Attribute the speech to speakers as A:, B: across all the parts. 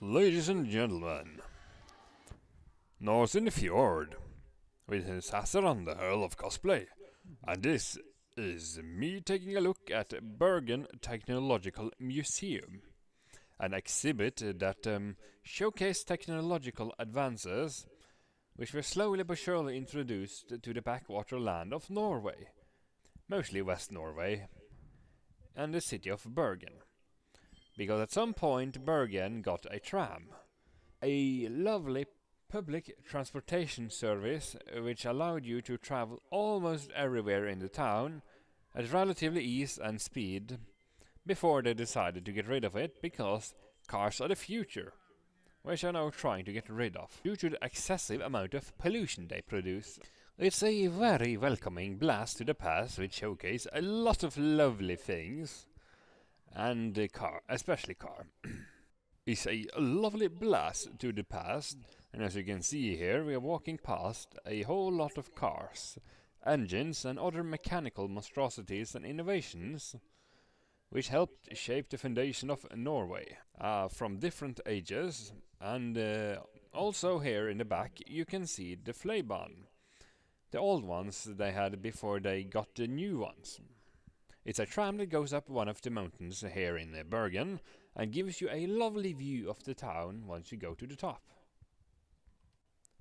A: Ladies and gentlemen, Nords in the Fjord, with Sasser on the Earl of Cosplay, and this is me taking a look at Bergen Technical Museum, an exhibit that showcased technological advances which were slowly but surely introduced to the backwater land of Norway, mostly West Norway, and the city of Bergen. Because at some point Bergen got a tram, a lovely public transportation service which allowed you to travel almost everywhere in the town at relatively ease and speed, before they decided to get rid of it because cars are the future, which are now trying to get rid of due to the excessive amount of pollution they produce. It's a very welcoming blast to the past which showcase a lot of lovely things, and the car, especially car, is a lovely blast to the past. And as you can see here, we are walking past a whole lot of cars, engines and other mechanical monstrosities and innovations which helped shape the foundation of Norway from different ages. And also here in the back you can see the Fleiban, the old ones they had before they got the new ones. It's a tram that goes up one of the mountains here in Bergen and gives you a lovely view of the town once you go to the top.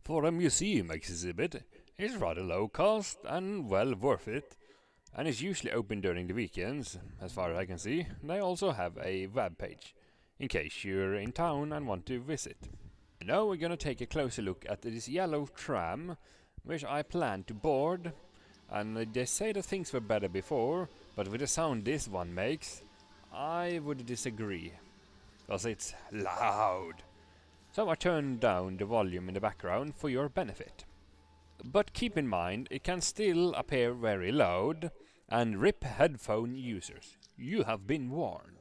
A: For a museum exhibit, it's rather low cost and well worth it, and is usually open during the weekends, as far as I can see. They also have a web page, in case you're in town and want to visit. Now we're gonna take a closer look at this yellow tram, which I plan to board, and they say that things were better before, but with the sound this one makes, I would disagree, because it's loud. So I turned down the volume in the background for your benefit. But keep in mind, it can still appear very loud, and RIP headphone users, you have been warned.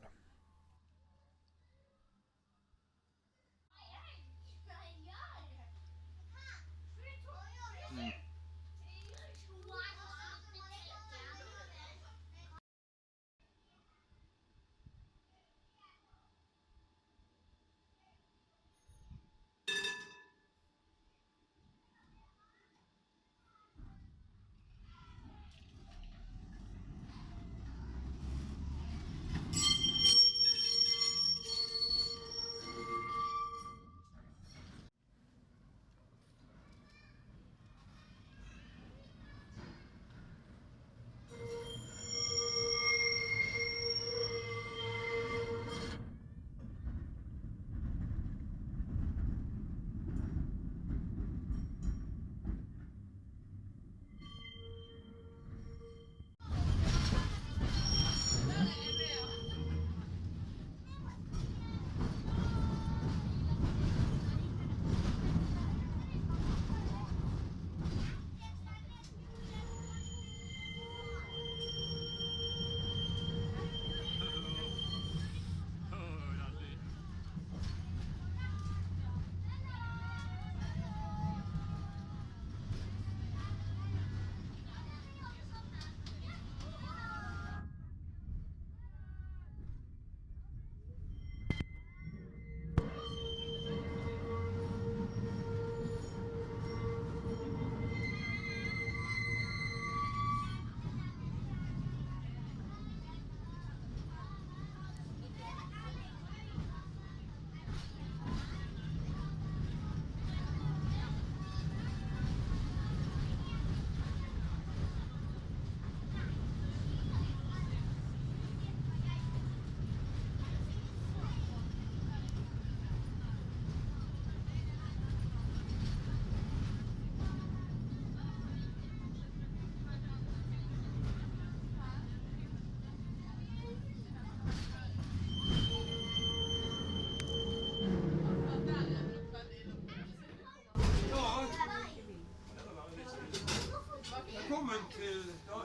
B: Velkommen til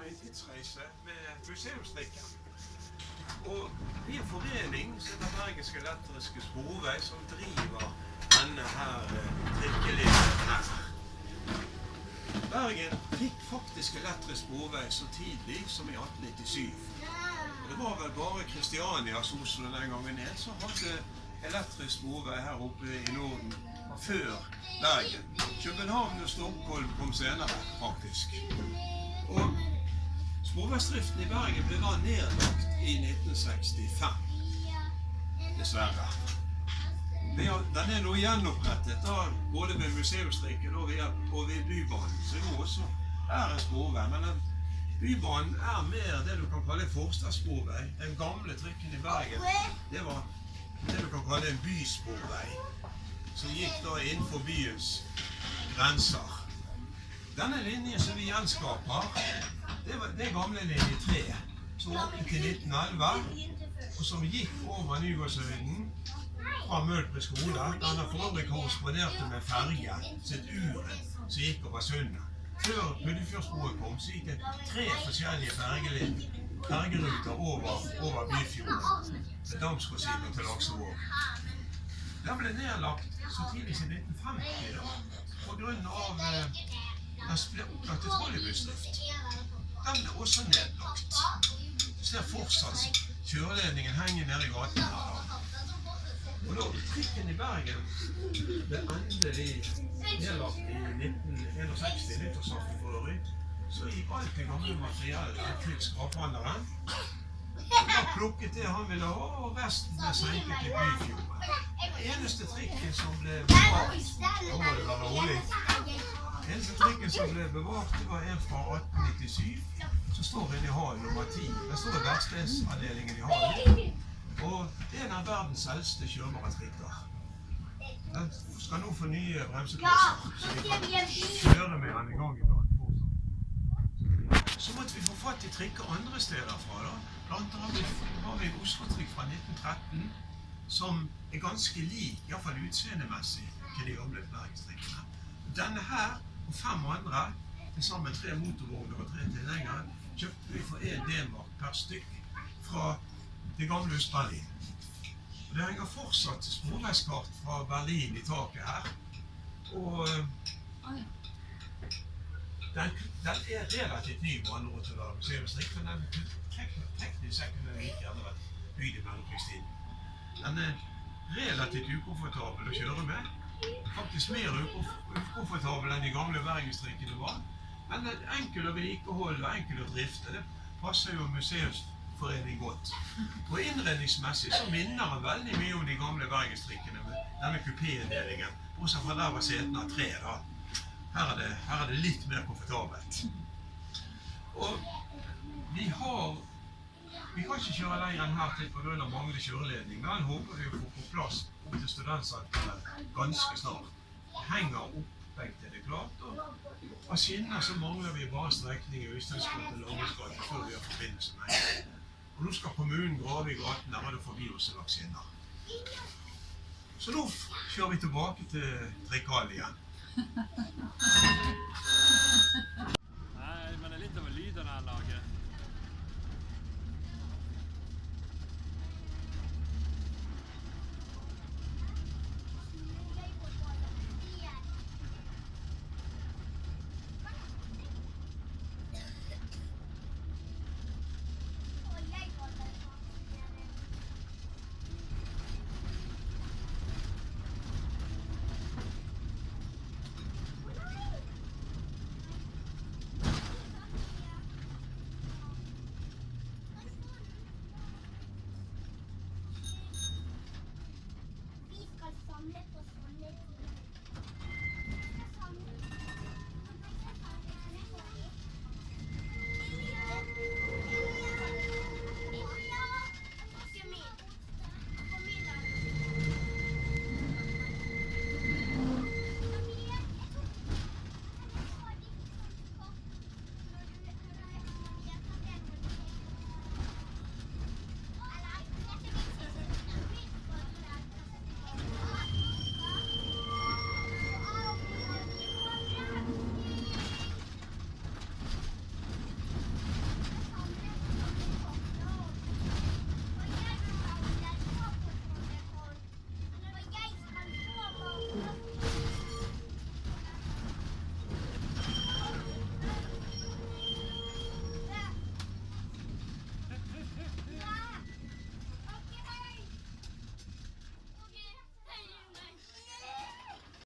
B: en tidsreise med museumsstikken. Og vi er en forening som heter Bergenske Elektriske Sporvei som driver denne her trikkelinjen her. Bergen fikk faktisk elektrisk sporvei så tidlig som i 1897. Og det var vel bare Kristiania, Oslo den gangen ned, som hadde elektrisk sporvei her oppe i Norden før Bergen. København og Stockholm kom senere, faktisk. Og sporveisdriften i Bergen ble da nedlagt i 1965. Dessverre. Den er nå gjenopprettet da, både ved museumsstrikken og ved Bybanen, så nå også er en sporvei. Men Bybanen er mer det du kan kalle en forstadssporvei. Den gamle trikken i Bergen, det var det du kan kalle en bysporvei, som gikk da innenfor byens grenser. Denne linjen som vi gjenskaper, det er gamle linje 3, som åpnet til 1911, og som gikk over Nygårdshøyden fra Mølpe skole. Denne forøvrig korresponderte med ferge, sitt uren, som gikk over sundet. Før Puddefjordsbroen kom, så gikk det 3 forskjellige fergeruter over Byfjorden, til Damsgårdsiden og til Laksevåg. Den ble nedlagt så tidlig som 1950 da, på grunn av den ble opplagt til trolleybussdrift. Den ble også nedlagt. Du ser fortsatt kjøreledningen henger nede i gaten her da. Og da trikken i Bergen ble endelig nedlagt i 1961, nyttårsaften for øvrig, så gikk alt det gamle materiellet til skraphandleren. Da plukket det han ville ha, og resten ble senket til Byfjorden. Den eneste trikken som ble bevart, da må det være rolig. Den eneste trikken som ble bevart, det var en fra 1897, som står inne i hall nummer 10. Den står i verkstedsavdelingen i hallen. Og det er en av verdens eldste kjørbare trikker. Den skal nå få nye bremseklosser, så vi kan kjøre med den i gang iblant fortsatt. Så måtte vi få fatt i trikker andre steder fra da. Blant annet har vi en Oslo-trikk fra 1913, som er ganske lik, i hvert fall utseendemessig, til de gamle bergenstrikkene. Denne her, og 5 andre, til sammen 3 motorvogner og 3 tilhengere, kjøpte vi for 1 D-mark per stykk fra det gamle Øst-Berlin. Det henger fortsatt sporveiskart fra Berlin i taket her. Og den er relativt ny på andre ord til å være museumstrikk, men den teknisk sett kunne den ikke gjerne vært bygd i mellomkrigstiden. Den er relativt ukomfortabel å kjøre med. Faktisk mer ukomfortabel enn de gamle bergenstrikkene var. Men den er enkel å vedlikeholde og enkel å drifte. Det passer jo museumsforening godt. Og innredningsmessig så minner den veldig mye om de gamle bergenstrikkene med denne kupédelingen. Bortsett fra der var setene av 3 da. Her er det litt mer komfortabelt. Og vi kan ikke kjøre lenger enn her til på grunn av manglende kjøreledning. Den håper vi å få på plass opp til studentsenteret ganske snart. Det henger oppbengt til det klart, og av skinner så mangler vi bare strekning i Øysteinsgata til Langesgata før vi har forbindelse med det. Og nå skal kommunen grave i gaten der, og det forbi oss en slags skinner. Så nå kjører vi tilbake til trikkehallen igjen.